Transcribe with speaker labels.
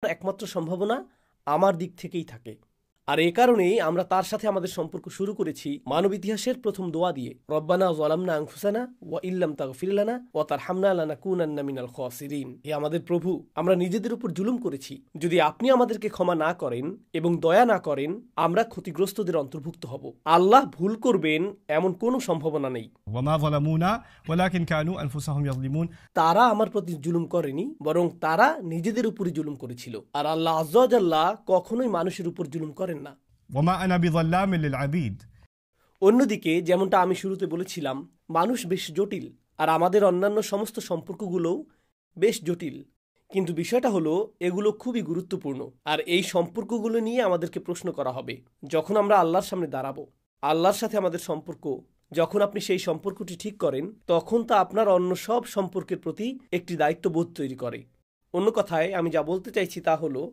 Speaker 1: একমাত্র সম্ভাবনা আমার দিক থেকেই থাকে। আর এ কারণেই আমরা তার সাথে আমাদের সম্পর্ক শুরু করেছি মানব ইতিহাসের প্রথম দোয়া দিয়ে, রব্বানা যালামনা আনফুসানা ওয়া ইল্লাম তাগফির লানা ওয়া তারহামনা লানাকুনান্না মিনাল খাসিরিন। হে আমাদের প্রভু, আমরা নিজেদের উপর জুলুম করেছি। যদি আপনি আমাদেরকে ক্ষমা না করেন এবং দয়া না করেন, আমরা ক্ষতিগ্রস্তদের অন্তর্ভুক্ত হব। আল্লাহ ভুল করবেন এমন কোনো সম্ভাবনা নেই।
Speaker 2: وما ظلمونا ولكن كانوا أنفسهم يظلمون।
Speaker 1: তারা আমার প্রতি জুলুম করেনি, বরং তারা নিজেদের উপরই জুলুম করেছিল। আর আল্লাহ আজ্জা ওয়া জাল্লা কখনোই মানুষের উপর জুলুম করেন না।
Speaker 2: وما أنا بظلام للعبيد।
Speaker 1: অন্যদিকে যেমনটা আমি শুরুতে বলেছিলাম, মানুষ বেশ জটিল, আর আমাদের অন্যান্য সমস্ত সম্পর্কগুলোও বেশ জটিল। কিন্তু বিষয়টা হলো, এগুলো খুবই গুরুত্বপূর্ণ, আর এই সম্পর্কগুলো নিয়ে আমাদেরকে প্রশ্ন করা হবে যখন আমরা আল্লাহর সামনে দাঁড়াবো। আল্লাহর সাথে আমাদের সম্পর্ক, যখন আপনি সেই সম্পর্কটি ঠিক করেন, তখন তা আপনার অন্য সব সম্পর্কের প্রতি একটি দায়িত্ববোধ তৈরি করে। অন্য কথায় আমি যা বলতে চাইছি তা হলো,